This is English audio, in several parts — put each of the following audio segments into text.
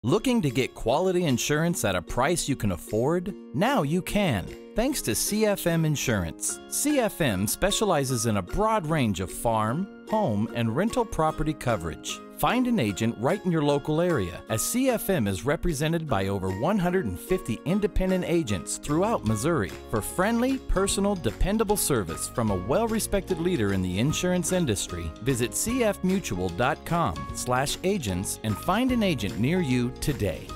Looking to get quality insurance at a price you can afford? Now you can, thanks to CFM Insurance. CFM specializes in a broad range of farm, home, and rental property coverage. Find an agent right in your local area, as CFM is represented by over 150 independent agents throughout Missouri. For friendly, personal, dependable service from a well-respected leader in the insurance industry, visit cfmutual.com/agents and find an agent near you today.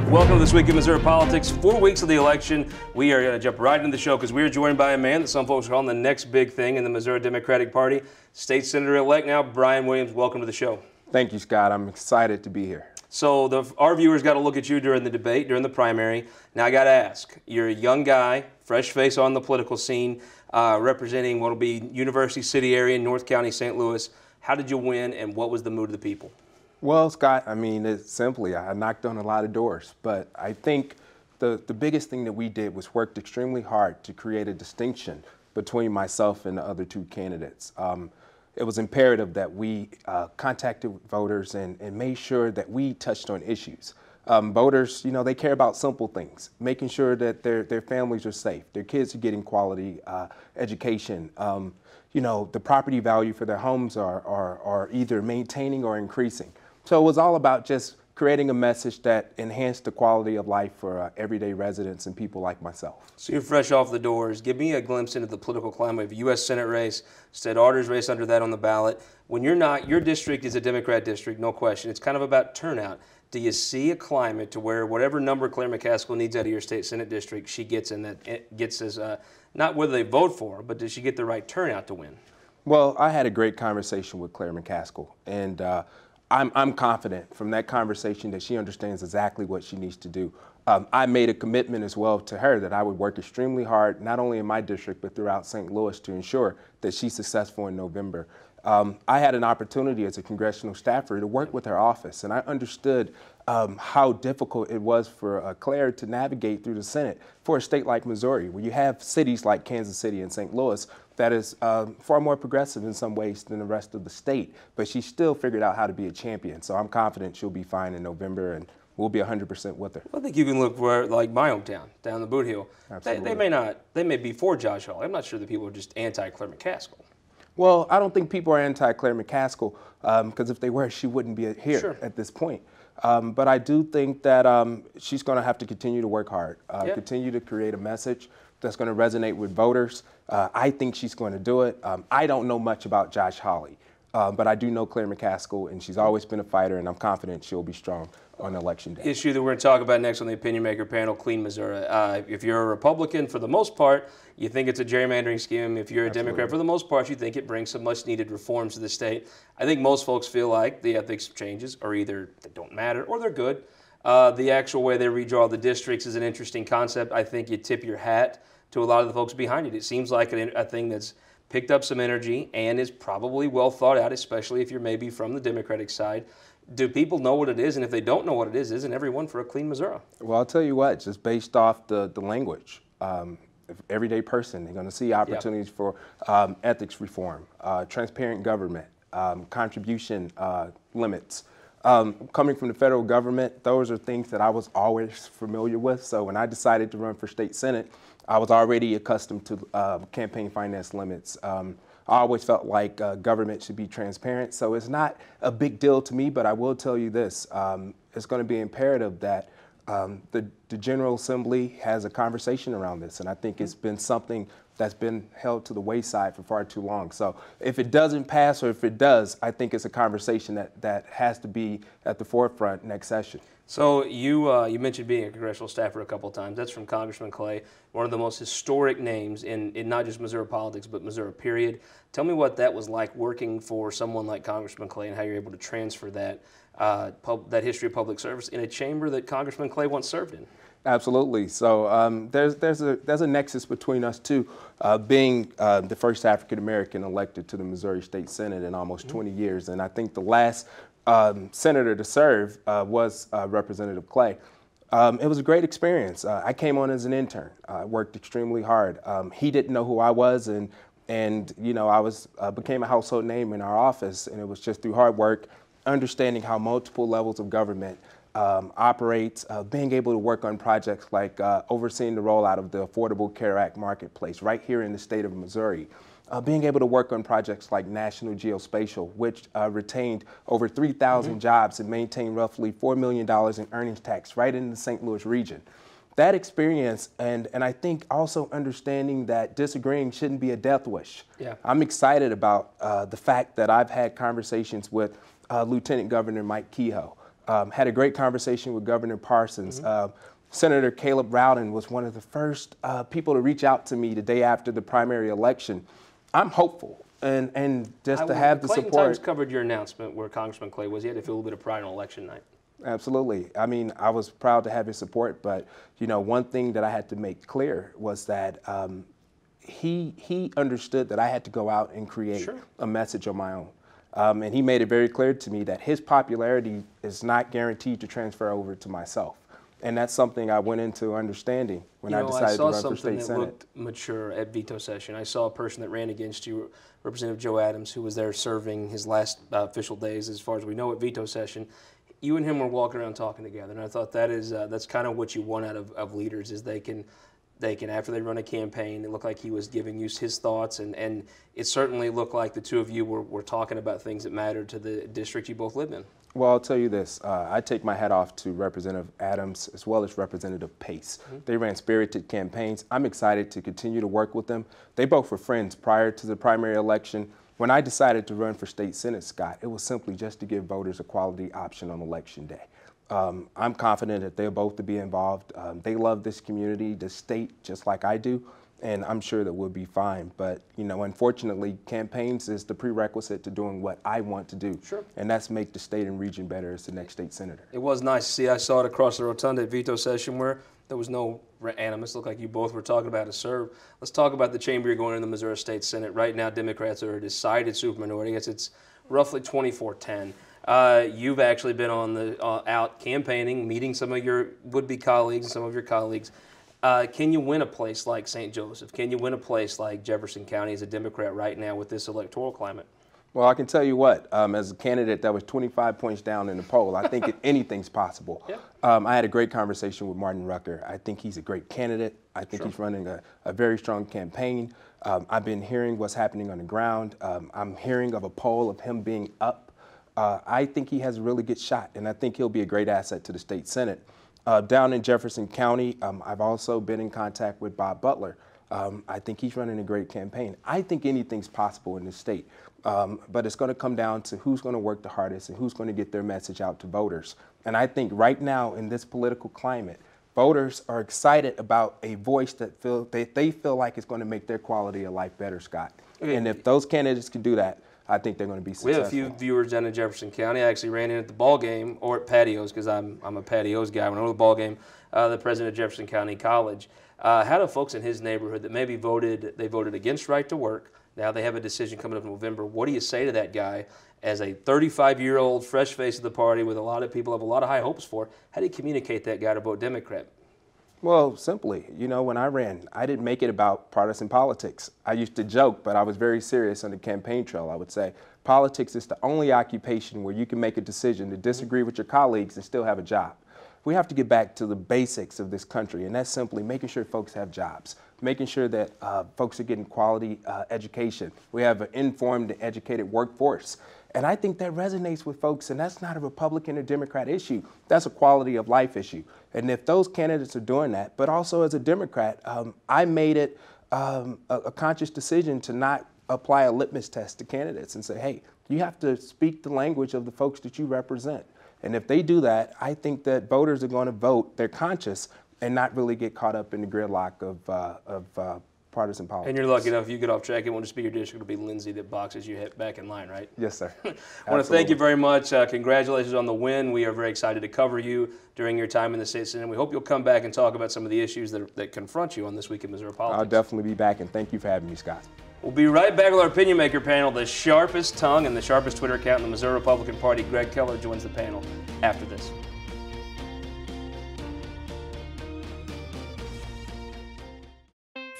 Welcome to This Week in Missouri Politics. 4 weeks of the election. We are going to jump right into the show because we are joined by a man that some folks are calling the next big thing in the Missouri Democratic Party. State Senator-elect now, Brian Williams. Welcome to the show. Thank you, Scott. I'm excited to be here. So our viewers got to look at you during the debate, during the primary. Now I got to ask, you're a young guy, fresh face on the political scene, representing what will be University City area in North County, St. Louis. How did you win, and what was the mood of the people? Well, Scott, I mean, it's simply, I knocked on a lot of doors, but I think the biggest thing that we did was worked extremely hard to create a distinction between myself and the other two candidates. It was imperative that we contacted voters and made sure that we touched on issues. Voters, you know, they care about simple things, making sure that their families are safe, their kids are getting quality education. You know, the property value for their homes are either maintaining or increasing. So it was all about just creating a message that enhanced the quality of life for everyday residents and people like myself. So you're fresh off the doors. Give me a glimpse into the political climate of U.S. Senate race, state auditor's race under that on the ballot. When you're not, your district is a Democrat district, no question. It's kind of about turnout. Do you see a climate to where whatever number Claire McCaskill needs out of your state Senate district, she gets in that, gets as, not whether they vote for her, but does she get the right turnout to win? Well, I had a great conversation with Claire McCaskill, and I'm confident from that conversation that she understands exactly what she needs to do. I made a commitment as well to her that I would work extremely hard, not only in my district, but throughout St. Louis to ensure that she's successful in November. I had an opportunity as a congressional staffer to work with her office, and I understood how difficult it was for Claire to navigate through the Senate for a state like Missouri, where you have cities like Kansas City and St. Louis that is far more progressive in some ways than the rest of the state, but she still figured out how to be a champion. So I'm confident she'll be fine in November, and we'll be 100% with her. I think you can look for, like my hometown, down the Boot Hill. They may be for Josh Hawley. I'm not sure that people are just anti-Claire McCaskill. Well, I don't think people are anti-Claire McCaskill, because if they were, she wouldn't be here at this point. But I do think that she's going to have to continue to work hard, continue to create a message that's going to resonate with voters. I think she's going to do it. I don't know much about Josh Hawley, but I do know Claire McCaskill, and she's always been a fighter, and I'm confident she'll be strong on election day. Issue that we're going to talk about next on the Opinion Maker panel, Clean Missouri. If you're a Republican, for the most part, you think it's a gerrymandering scheme. If you're a Democrat, for the most part, you think it brings some much-needed reforms to the state. I think most folks feel like the ethics changes are either they don't matter or they're good. The actual way they redraw the districts is an interesting concept. I think you tip your hat to a lot of the folks behind it. It seems like a thing that's picked up some energy and is probably well thought out, especially if you're maybe from the Democratic side. Do people know what it is? And if they don't know what it is, isn't everyone for a clean Missouri? Well, I'll tell you what, just based off the language, everyday person, they're going to see opportunities for ethics reform, transparent government, contribution limits. Coming from the federal government, those are things that I was always familiar with. So when I decided to run for state Senate, I was already accustomed to campaign finance limits. I always felt like government should be transparent. So it's not a big deal to me, but I will tell you this. It's going to be imperative that the General Assembly has a conversation around this. And I think it's been something that's been held to the wayside for far too long. So if it doesn't pass, or if it does, I think it's a conversation that has to be at the forefront next session. So you mentioned being a congressional staffer a couple of times. That's from Congressman Clay, one of the most historic names in not just Missouri politics, but Missouri period. Tell me what that was like working for someone like Congressman Clay and how you're able to transfer that that history of public service in a chamber that Congressman Clay once served in. Absolutely. So there's a nexus between us two, being the first African American elected to the Missouri State Senate in almost 20 years, and I think the last senator to serve was Representative Clay. It was a great experience. I came on as an intern. I worked extremely hard. He didn't know who I was, and you know, I became a household name in our office, and it was just through hard work, understanding how multiple levels of government operates, being able to work on projects like overseeing the rollout of the Affordable Care Act marketplace right here in the state of Missouri. Being able to work on projects like National Geospatial, which retained over 3,000 jobs and maintained roughly $4 million in earnings tax right in the St. Louis region. That experience, and I think also understanding that disagreeing shouldn't be a death wish. Yeah. I'm excited about the fact that I've had conversations with Lieutenant Governor Mike Kehoe. Had a great conversation with Governor Parsons. Senator Caleb Rowden was one of the first people to reach out to me the day after the primary election. I'm hopeful, and just to have the Clayton support. Times covered your announcement where Congressman Clay was. He had to feel a little bit of pride on election night. Absolutely. I mean, I was proud to have his support, but you know, one thing that I had to make clear was that he understood that I had to go out and create a message on my own. And he made it very clear to me that his popularity is not guaranteed to transfer over to myself. And that's something I went into understanding when I decided to run for state senate. I saw something that looked mature at veto session. I saw a person that ran against you, Representative Joe Adams, who was there serving his last official days, as far as we know, at veto session. You and him were walking around talking together, and I thought that is that's kind of what you want out of leaders, is they can after they run a campaign, it looked like he was giving you his thoughts, and it certainly looked like the two of you were talking about things that mattered to the district you both live in. Well, I'll tell you this. I take my hat off to Representative Adams as well as Representative Pace. They ran spirited campaigns. I'm excited to continue to work with them. They both were friends prior to the primary election. When I decided to run for state senate, Scott, it was simply just to give voters a quality option on election day. I'm confident that they're both to be involved. They love this community, the state, just like I do, and I'm sure that we'll be fine. But, you know, unfortunately, campaigns is the prerequisite to doing what I want to do, and that's make the state and region better as the next state senator. It was nice to see. I saw it across the rotunda at veto session where there was no animus. It looked like you both were talking about to serve. Let's talk about the chamber you're going in the Missouri State Senate. Right now, Democrats are a decided superminority. I guess it's roughly 24-10. You've actually been on the out campaigning, meeting some of your would-be colleagues and some of your colleagues. Can you win a place like St. Joseph? Can you win a place like Jefferson County as a Democrat right now with this electoral climate? Well, I can tell you what, as a candidate that was 25 points down in the poll, I think anything's possible. I had a great conversation with Martin Rucker. I think he's a great candidate. I think he's running a very strong campaign. I've been hearing what's happening on the ground. I'm hearing of a poll of him being up. I think he has a really good shot, and I think he'll be a great asset to the state senate. Down in Jefferson County, I've also been in contact with Bob Butler. I think he's running a great campaign. I think anything's possible in this state, but it's going to come down to who's going to work the hardest and who's going to get their message out to voters. And I think right now in this political climate, voters are excited about a voice that they feel like it's going to make their quality of life better, Scott. And if those candidates can do that, I think they're going to be successful. We have a few viewers down in Jefferson County. I actually ran in at the ball game, or at patios, because I'm a patios guy. When I went to the ball game, the president of Jefferson County College had a folks in his neighborhood that maybe voted against right to work. Now they have a decision coming up in November. What do you say to that guy as a 35-year-old fresh face of the party with a lot of people have a lot of high hopes for? How do you communicate that guy to vote Democrat? Well, simply, you know, when I ran, I didn't make it about partisan politics. I used to joke, but I was very serious on the campaign trail. I would say politics is the only occupation where you can make a decision to disagree with your colleagues and still have a job. We have to get back to the basics of this country, and that's simply making sure folks have jobs, making sure that folks are getting quality education. We have an informed and educated workforce. And I think that resonates with folks, and that's not a Republican or Democrat issue. That's a quality of life issue. And if those candidates are doing that, but also as a Democrat, I made it a conscious decision to not apply a litmus test to candidates and say, hey, you have to speak the language of the folks that you represent. And if they do that, I think that voters are going to vote, they're conscious, and not really get caught up in the gridlock of partisan politics. And you're lucky enough, if you get off track, it won't just be your district, it'll be Lindsay that boxes you back in line, right? Yes, sir. I want to thank you very much. Congratulations on the win. We are very excited to cover you during your time in the state senate. We hope you'll come back and talk about some of the issues that confront you on This Week in Missouri Politics. I'll definitely be back, and thank you for having me, Scott. We'll be right back with our Opinion Maker panel. The sharpest tongue and the sharpest Twitter account in the Missouri Republican Party, Greg Keller, joins the panel after this.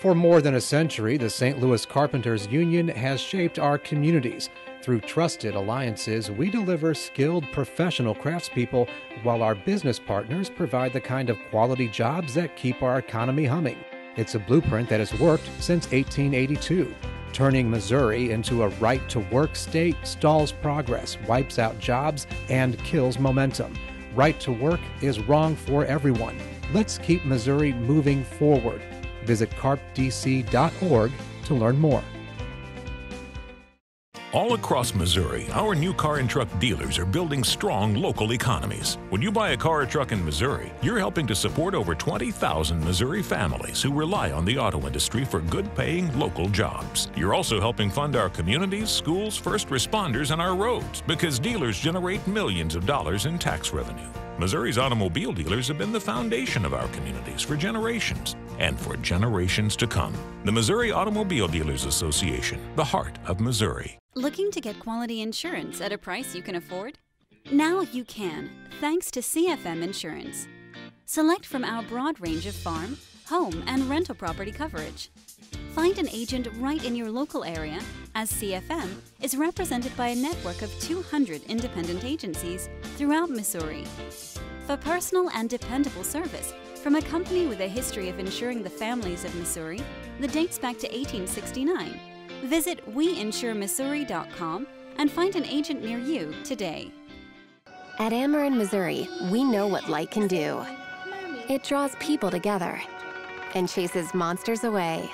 For more than a century, the St. Louis Carpenters Union has shaped our communities. Through trusted alliances, we deliver skilled professional craftspeople while our business partners provide the kind of quality jobs that keep our economy humming. It's a blueprint that has worked since 1882. Turning Missouri into a right-to-work state stalls progress, wipes out jobs, and kills momentum. Right to work is wrong for everyone. Let's keep Missouri moving forward. Visit carpdc.org to learn more. All across Missouri, our new car and truck dealers are building strong local economies. When you buy a car or truck in Missouri, you're helping to support over 20,000 Missouri families who rely on the auto industry for good-paying local jobs. You're also helping fund our communities, schools, first responders, and our roads because dealers generate millions of dollars in tax revenue. Missouri's automobile dealers have been the foundation of our communities for generations and for generations to come. The Missouri Automobile Dealers Association, the heart of Missouri. Looking to get quality insurance at a price you can afford? Now you can, thanks to CFM Insurance. Select from our broad range of farm, home, and rental property coverage. Find an agent right in your local area, as CFM is represented by a network of 200 independent agencies throughout Missouri. For personal and dependable service from a company with a history of insuring the families of Missouri that dates back to 1869, visit WeInsureMissouri.com and find an agent near you today. At Ameren, Missouri, we know what light can do. It draws people together and chases monsters away.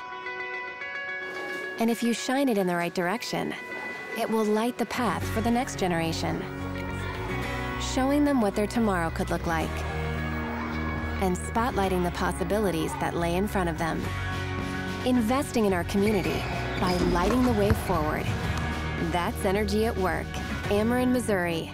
And if you shine it in the right direction, it will light the path for the next generation, showing them what their tomorrow could look like, and spotlighting the possibilities that lay in front of them. Investing in our community by lighting the way forward. That's energy at work. Ameren, Missouri.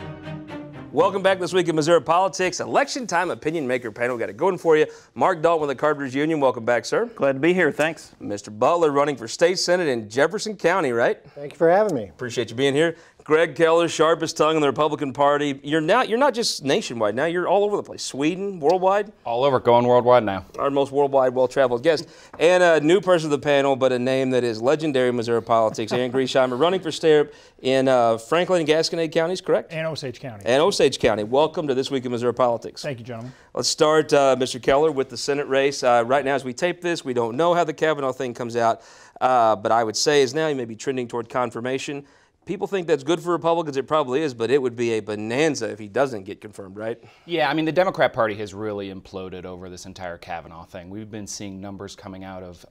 Welcome back this week in Missouri Politics. Election time opinion maker panel. Got it going for you. Mark Dalton with the Carpenters Union. Welcome back, sir. Glad to be here. Thanks. Mr. Butler running for state senate in Jefferson County, right? Thank you for having me. Appreciate you being here. Greg Keller, sharpest tongue in the Republican Party. You're not just nationwide now. You're all over the place. Sweden, worldwide. All over, going worldwide now. Our most worldwide, well-traveled guest. And a new person to the panel, but a name that is legendary in Missouri politics. Aaron Griesheimer running for state in Franklin and Gasconade counties, correct? And Osage County. And Osage County. Welcome to This Week in Missouri Politics. Thank you, gentlemen. Let's start, Mr. Keller, with the Senate race. Right now, as we tape this, we don't know how the Kavanaugh thing comes out, but I would say is now you may be trending toward confirmation. People think that's good for Republicans. It probably is, but it would be a bonanza if he doesn't get confirmed, right? Yeah, I mean, the Democrat Party has really imploded over this entire Kavanaugh thing. We've been seeing numbers coming out of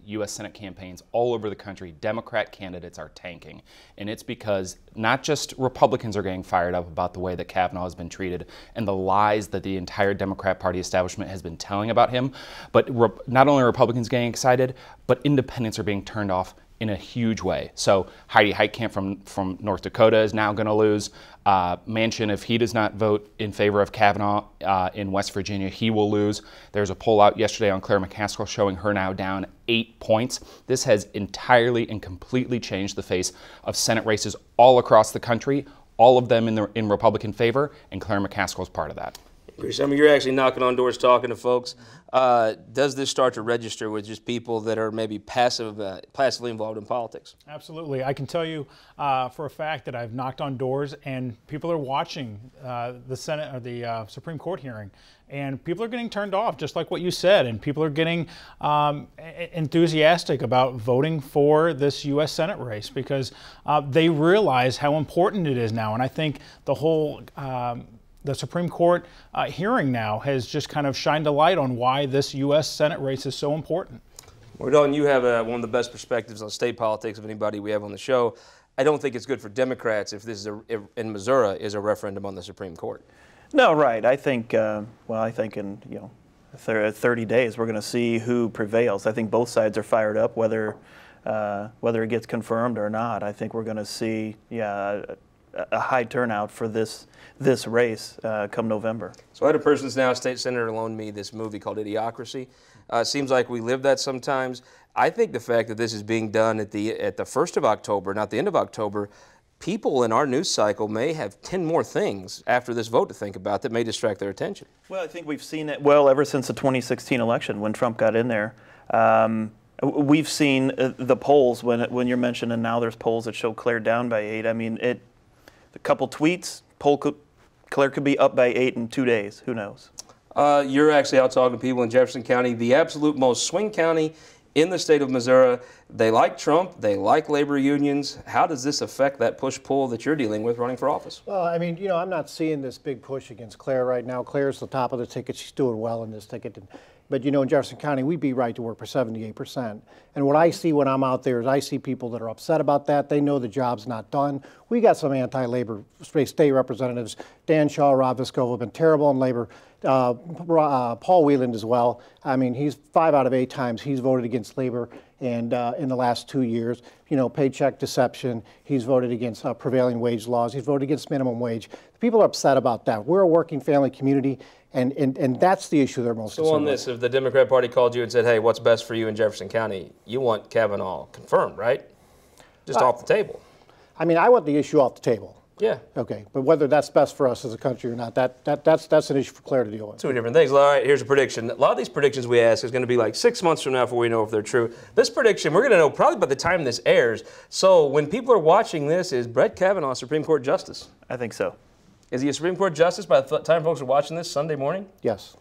U.S. Senate campaigns all over the country. Democrat candidates are tanking, and it's because not just Republicans are getting fired up about the way that Kavanaugh has been treated and the lies that the entire Democrat Party establishment has been telling about him, but not only are Republicans getting excited, but independents are being turned off in a huge way. So Heidi Heitkamp from North Dakota is now going to lose. Manchin, if he does not vote in favor of Kavanaugh in West Virginia, he will lose. There's a poll out yesterday on Claire McCaskill showing her now down 8 points. This has entirely and completely changed the face of Senate races all across the country, all of them in Republican favor, and Claire McCaskill is part of that. I mean, you're actually knocking on doors, talking to folks. Does this start to register with just people that are maybe passively involved in politics? Absolutely. I can tell you for a fact that I've knocked on doors and people are watching the Senate or the Supreme Court hearing, and people are getting turned off, just like what you said, and people are getting enthusiastic about voting for this U.S. Senate race because they realize how important it is now. And I think the whole the Supreme Court hearing now has just kind of shined a light on why this U.S. Senate race is so important. Well, Dalton, you have one of the best perspectives on state politics of anybody we have on the show. I don't think it's good for Democrats if this is in Missouri is a referendum on the Supreme Court. No, right. I think, I think in 30 days we're going to see who prevails. I think both sides are fired up, whether it gets confirmed or not. I think we're going to see, a high turnout for this race come November. So I had a person that's now a state senator loan me this movie called Idiocracy. Seems like we live that sometimes. I think the fact that this is being done at the 1st of October, not the end of October, people in our news cycle may have 10 more things after this vote to think about that may distract their attention. Well, I think we've seen it ever since the 2016 election when Trump got in there. We've seen the polls when you're mentioning now there's polls that show Claire down by 8. I mean, a couple tweets, Claire could be up by 8 in 2 days. Who knows? You're actually out talking to people in Jefferson County, the absolute most swing county in the state of Missouri. They like Trump. They like labor unions. How does this affect that push-pull that you're dealing with running for office? Well, I mean, you know, I'm not seeing this big push against Claire right now. Claire's the top of the ticket. She's doing well in this ticket. But, you know, in Jefferson County, we beat Right to Work for 78%. And what I see when I'm out there is I see people that are upset about that. They know the job's not done. We got some anti-labor state representatives. Dan Shaw, Rob Viscovo have been terrible in labor. Paul Wieland as well. I mean, he's 5 out of 8 times he's voted against labor, and in the last 2 years, you know, paycheck deception. He's voted against prevailing wage laws. He's voted against minimum wage. People are upset about that. We're a working family community, and that's the issue they're most concerned with. So on this, if the Democrat Party called you and said, hey, what's best for you in Jefferson County, you want Kavanaugh confirmed, right? Just off the table. I mean, I want the issue off the table. Yeah. Okay, but whether that's best for us as a country or not, that's an issue for Claire to deal with. Two different things. All right, here's a prediction. A lot of these predictions we ask is going to be like 6 months from now before we know if they're true. This prediction, we're going to know probably by the time this airs. So when people are watching this, is Brett Kavanaugh a Supreme Court justice? I think so. Is he a Supreme Court justice by the time folks are watching this Sunday morning? Yes.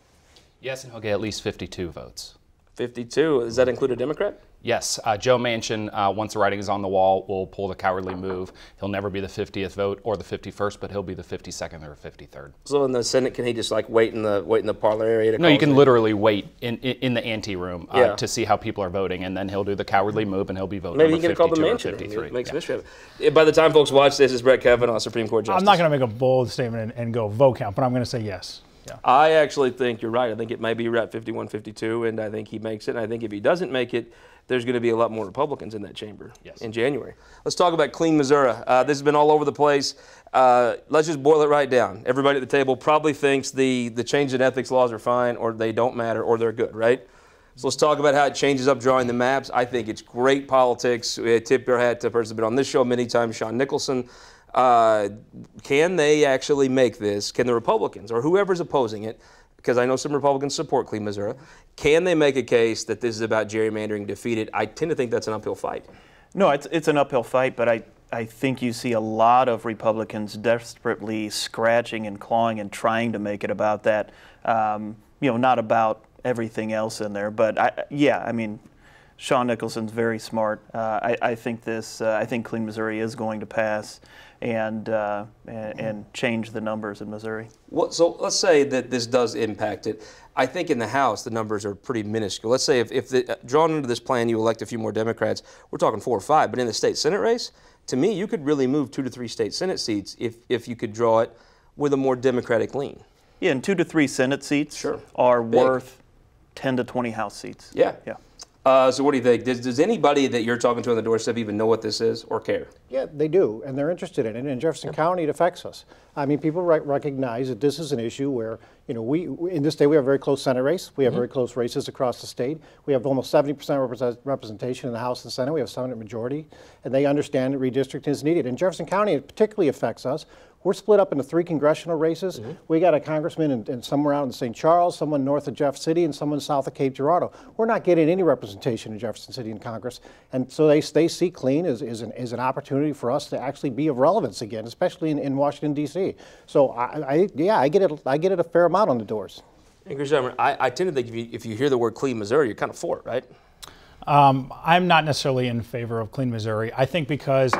Yes, and he'll get at least 52 votes. 52. Does that include a Democrat? Yes. Joe Manchin, once the writing is on the wall, will pull the cowardly move. He'll never be the 50th vote or the 51st, but he'll be the 52nd or 53rd. So in the Senate, can he just like wait in the parlor area to No, you can literally wait in the ante room to see how people are voting, and then he'll do the cowardly move and he'll be voting. Maybe he can call the Manchin. Makes mystery of it. By the time folks watch this, is Brett Kavanaugh Supreme Court justice? I'm not going to make a bold statement and go vote count, but I'm going to say yes. Yeah. I actually think you're right. I think it may be at 51, 52, and I think he makes it. And I think if he doesn't make it, there's going to be a lot more Republicans in that chamber in January. Let's talk about Clean Missouri. This has been all over the place. Let's just boil it right down. Everybody at the table probably thinks the change in ethics laws are fine, or they don't matter, or they're good, right? So let's talk about how it changes up drawing the maps. I think it's great politics. Tip your hat to a person who's been on this show many times, Sean Nicholson. Can they actually make this? Can the Republicans or whoever's opposing it, because I know some Republicans support Clean Missouri, can they make a case that this is about gerrymandering defeated? I tend to think that's an uphill fight. No, it's an uphill fight, but I think you see a lot of Republicans desperately scratching and clawing and trying to make it about that, you know, not about everything else in there. But I mean, Sean Nicholson's very smart. I think I think Clean Missouri is going to pass and change the numbers in Missouri. Well, so let's say that this does impact it. I think in the House the numbers are pretty minuscule. Let's say if drawn into this plan you elect a few more Democrats, we're talking 4 or 5. But in the state Senate race, to me, you could really move 2 to 3 state Senate seats if you could draw it with a more Democratic lean. Yeah, and 2 to 3 Senate seats are worth 10 to 20 House seats. Yeah. Yeah. So what do you think? Does anybody that you're talking to on the doorstep even know what this is or care? Yeah, they do, and they're interested in it. In Jefferson County, it affects us. I mean, people recognize that this is an issue where, you know, we in this state we have a very close Senate race. We have very close races across the state. We have almost 70% representation in the House and Senate. We have Senate majority, and they understand that redistricting is needed. In Jefferson County, it particularly affects us. We're split up into 3 congressional races. We got a congressman in somewhere out in St. Charles, someone north of Jeff City, and someone south of Cape Girardeau. We're not getting any representation in Jefferson City in Congress, and so they see Clean as an opportunity for us to actually be of relevance again, especially in Washington D.C. So I get it a fair amount on the doors. I tend to think if you hear the word Clean Missouri, you're kind of for it, right? I'm not necessarily in favor of Clean Missouri. I think because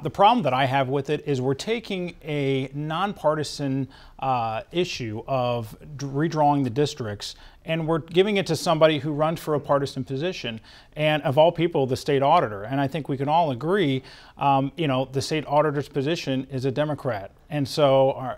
the problem that I have with it is we're taking a nonpartisan issue of redrawing the districts and we're giving it to somebody who runs for a partisan position, and of all people, the state auditor. And I think we can all agree, you know, the state auditor's position is a Democrat. And so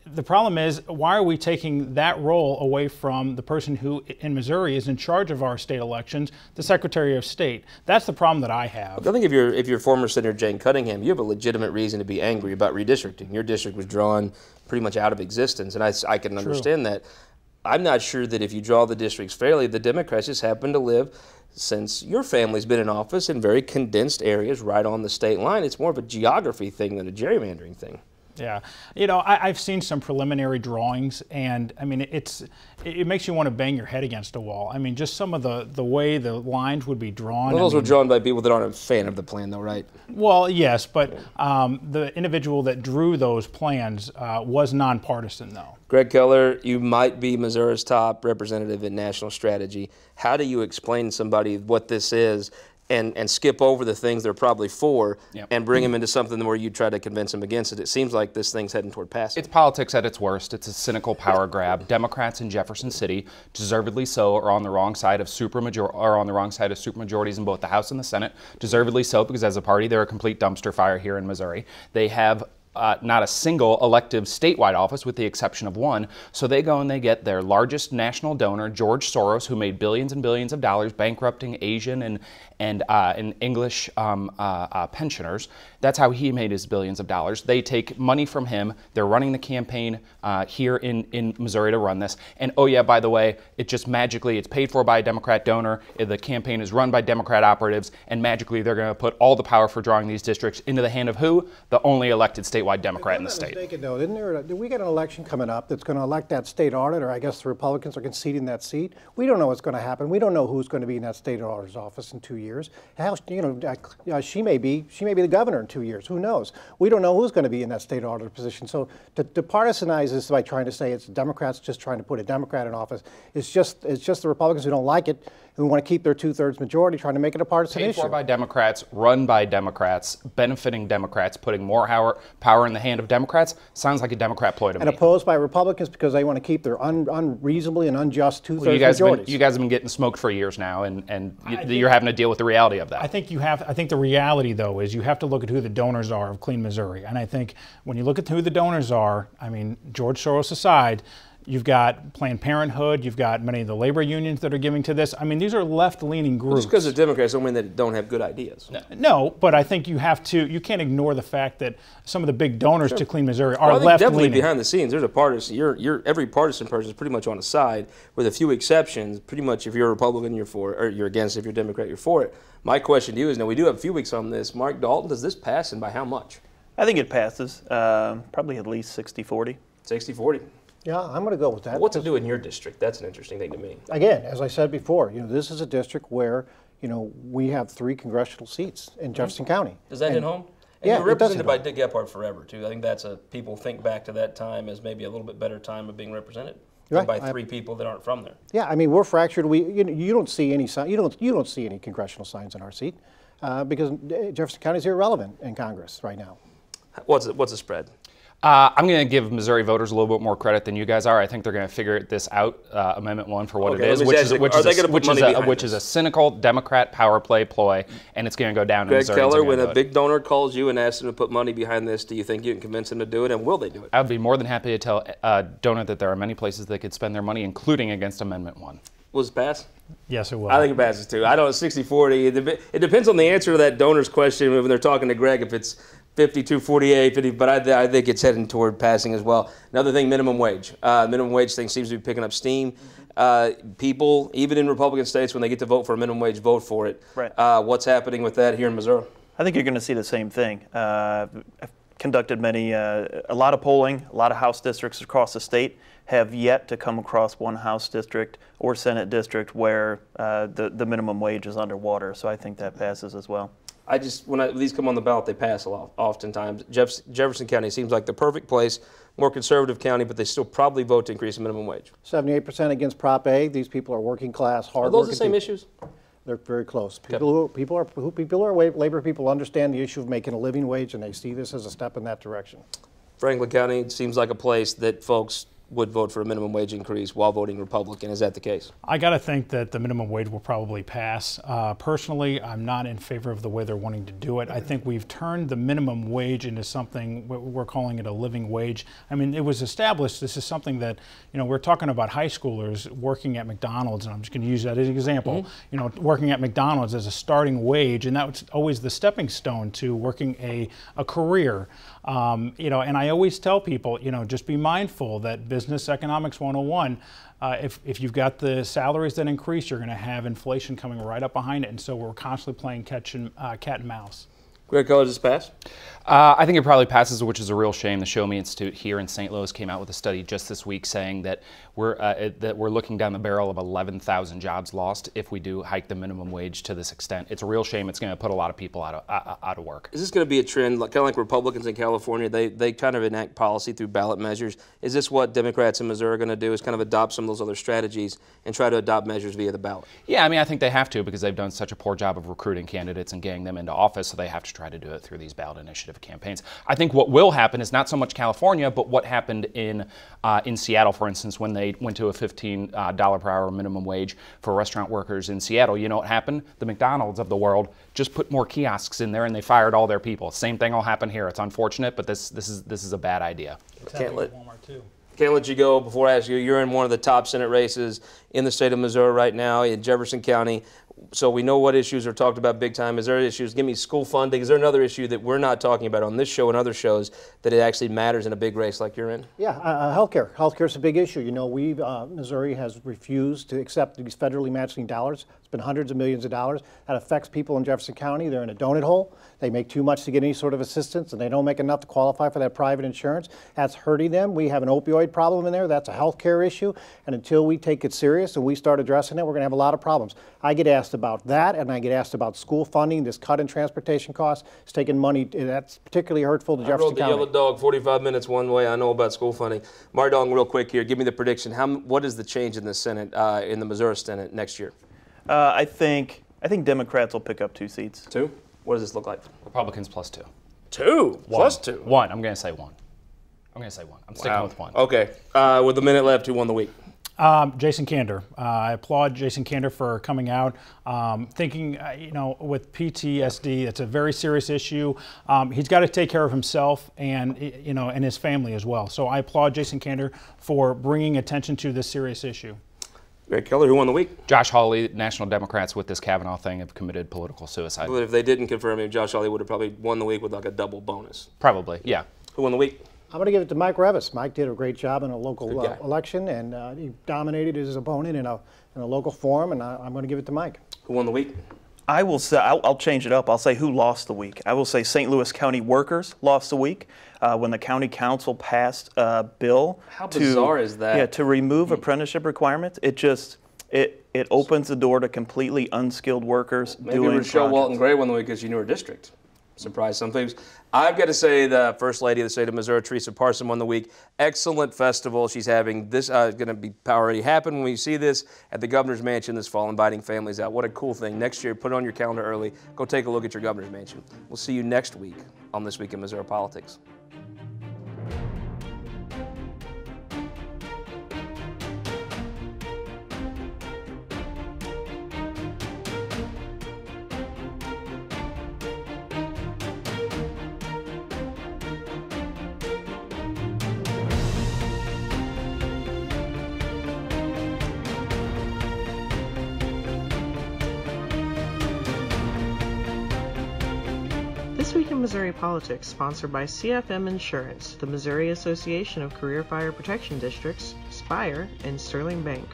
the problem is, why are we taking that role away from the person who in Missouri is in charge of our state elections, the Secretary of State? That's the problem that I have. I think if you're former Senator Jane Cunningham, you have a legitimate reason to be angry about redistricting. Your district was drawn pretty much out of existence, and I can understand that. I'm not sure that if you draw the districts fairly, the Democrats just happen to live, since your family's been in office, in very condensed areas right on the state line. It's more of a geography thing than a gerrymandering thing. Yeah, you know, I've seen some preliminary drawings, and I mean, it makes you want to bang your head against a wall. I mean, just some of the way the lines would be drawn. Well, those were drawn by people that aren't a fan of the plan, though, right? Well, yes, but the individual that drew those plans was nonpartisan, though. Greg Keller, you might be Missouri's top representative in national strategy. How do you explain to somebody what this is and skip over the things they're probably for and bring them into something where you try to convince them against it? It seems like this thing's heading toward passing. It's politics at its worst. It's a cynical power grab. Democrats in Jefferson City, deservedly so, are on the wrong side of supermajorities in both the House and the Senate. Deservedly so, because as a party, they're a complete dumpster fire here in Missouri. They have not a single elective statewide office with the exception of one. So they go and they get their largest national donor, George Soros, who made billions and billions of dollars bankrupting Asian and English pensioners. That's how he made his billions of dollars. They take money from him. They're running the campaign here in Missouri to run this. And oh yeah, by the way, it just magically, it's paid for by a Democrat donor. The campaign is run by Democrat operatives, and magically they're going to put all the power for drawing these districts into the hand of who? The only elected statewide Democrat in the state. Mistaken, though, did we get an election coming up that's going to elect that state auditor? I guess the Republicans are conceding that seat. We don't know what's going to happen. We don't know who's going to be in that state auditor's office in 2 years. How, she may be the governor in 2 years. Who knows? We don't know who's going to be in that state auditor position. So to partisanize this by trying to say it's Democrats just trying to put a Democrat in office, it's just the Republicans who don't like it, who want to keep their 2/3 majority, trying to make it a partisan issue. Paid for by Democrats, run by Democrats, benefiting Democrats, putting more power in the hand of Democrats. Sounds like a Democrat ploy to me. And opposed by Republicans because they want to keep their unreasonably and unjust 2/3 majorities. You guys have been getting smoked for years now, and you're having to deal with the reality of that. I think the reality, though, is you have to look at who the donors are of Clean Missouri. And I think when you look at who the donors are, I mean, George Soros aside, you've got Planned Parenthood, you've got many of the labor unions that are giving to this. I mean, these are left-leaning groups. Just because they're Democrats don't mean they don't have good ideas. No, but I think you can't ignore the fact that some of the big donors to Clean Missouri are left-leaning. Definitely behind the scenes, there's a partisan. Every partisan person is pretty much on a side, with a few exceptions. Pretty much, if you're a Republican, you're for it, or you're against. If you're a Democrat, you're for it. My question to you is: now we do have a few weeks on this. Mark Dalton, does this pass, and by how much? I think it passes. Probably at least 60-40. 60-40. Yeah, I'm going to go with that. Well, what's it do in your district? That's an interesting thing to me. Again, as I said before, this is a district where, we have 3 congressional seats in Jefferson County. Does that hit home? And yeah, you're represented by Dick Gephardt forever, too. I think that's people think back to that time as maybe a little bit better time of being represented by 3 people that aren't from there. Yeah, I mean, we're fractured. You don't see any sign. You don't see any congressional signs in our seat because Jefferson County is irrelevant in Congress right now. What's the spread? I'm going to give Missouri voters a little bit more credit than you guys are. I think they're going to figure this out, Amendment 1, for what it is, which is a cynical Democrat power ploy, and it's going to go down in Missouri. Greg Keller, when a big donor calls you and asks them to put money behind this, do you think you can convince them to do it, and will they do it? I would be more than happy to tell a donor that there are many places they could spend their money, including against Amendment 1. Will it pass? Yes, it will. I think it passes, too. I don't 60-40. It depends on the answer to that donor's question when they're talking to Greg, if it's 52-48, 50, but I think it's heading toward passing as well. Another thing, minimum wage. Minimum wage thing seems to be picking up steam. People, even in Republican states, when they get to vote for a minimum wage, vote for it. Right. What's happening with that here in Missouri? I think you're going to see the same thing. I've conducted a lot of polling, a lot of House districts across the state have yet to come across one House district or Senate district where the minimum wage is underwater. So I think that passes as well. When these come on the ballot, they pass a lot, oftentimes. Jefferson County seems like the perfect place, more conservative county, but they still probably vote to increase the minimum wage. 78% against Prop A. These people are working class, hard working. Are those the same issues? They're very close. People who are labor people understand the issue of making a living wage, and they see this as a step in that direction. Franklin County seems like a place that folks would vote for a minimum wage increase while voting Republican. Is that the case? I got to think that the minimum wage will probably pass. Personally, I'm not in favor of the way they're wanting to do it. I think we've turned the minimum wage into something, we're calling it a living wage. I mean, it was established, this is something that, we're talking about high schoolers working at McDonald's, and I'm just going to use that as an example, working at McDonald's as a starting wage, and that was always the stepping stone to working a career. And I always tell people, just be mindful that Business Economics 101, if you've got the salaries that increase, you're going to have inflation coming right up behind it. And so we're constantly playing cat and mouse. Greg Keller, does this pass? I think it probably passes, which is a real shame. The Show Me Institute here in St. Louis came out with a study just this week saying that we're looking down the barrel of 11,000 jobs lost if we do hike the minimum wage to this extent. It's a real shame. It's going to put a lot of people out of work. Is this going to be a trend, kind of like Republicans in California? They kind of enact policy through ballot measures. Is this what Democrats in Missouri are going to do? Is kind of adopt some of those other strategies and try to adopt measures via the ballot? Yeah, I mean, I think they have to because they've done such a poor job of recruiting candidates and getting them into office, so they have to try to do it through these ballot initiative campaigns. I think what will happen is not so much California, but what happened in Seattle, for instance, when they went to a $15 per hour minimum wage for restaurant workers in Seattle. You know what happened? The McDonald's of the world just put more kiosks in there and they fired all their people. Same thing will happen here. It's unfortunate, but this is a bad idea. Can't let you go before I ask you. You're in one of the top Senate races in the state of Missouri right now in Jefferson County. So we know what issues are talked about big time. Is there issues? Give me school funding. Is there another issue that we're not talking about on this show and other shows that it actually matters in a big race like you're in? Yeah, healthcare. Healthcare is a big issue. You know, Missouri has refused to accept these federally matching dollars. It's been hundreds of millions of dollars. That affects people in Jefferson County. They're in a donut hole. They make too much to get any sort of assistance, and they don't make enough to qualify for that private insurance. That's hurting them. We have an opioid problem in there. That's a healthcare issue. And until we take it serious and we start addressing it, we're going to have a lot of problems. I get asked about that, and I get asked about school funding. This cut in transportation costs is taking money. That's particularly hurtful to Jefferson County. I rode the yellow dog 45 minutes one way. I know about school funding. Mardong, real quick here. Give me the prediction. What is the change in the Senate, in the Missouri Senate next year? I think Democrats will pick up 2 seats. 2? What does this look like? Republicans plus 2. 2? Plus 2? 1. I'm going to say 1. I'm sticking with 1. Okay. With a minute left, who won the week? Jason Kander. I applaud Jason Kander for coming out, thinking, you know, with PTSD, it's a very serious issue. He's got to take care of himself and, you know, and his family as well. So I applaud Jason Kander for bringing attention to this serious issue. Greg Keller, who won the week? Josh Hawley. National Democrats with this Kavanaugh thing have committed political suicide. But if they didn't confirm him, Josh Hawley would have probably won the week with like a double bonus. Probably, yeah. Who won the week? I'm going to give it to Mike Revis. Mike did a great job in a local election, and he dominated his opponent in a local forum, and I'm going to give it to Mike. Who won the week? I will say, I'll change it up. I'll say who lost the week. I will say St. Louis County workers lost the week when the county council passed a bill. How bizarre is that? Yeah, to remove apprenticeship requirements. It opens the door to completely unskilled workers doing projects. Maybe Rochelle Walton Gray won the week because she knew her district. Surprise some things. I've got to say the First Lady of the state of Missouri, Teresa Parson, won the week. Excellent festival she's having. This is going to be already happen when we see this at the Governor's Mansion this fall, inviting families out. What a cool thing. Next year, put it on your calendar early. Go take a look at your Governor's Mansion. We'll see you next week on This Week in Missouri Politics. This Week in Missouri Politics, sponsored by CFM Insurance, the Missouri Association of Career Fire Protection Districts, Spire, and Sterling Bank.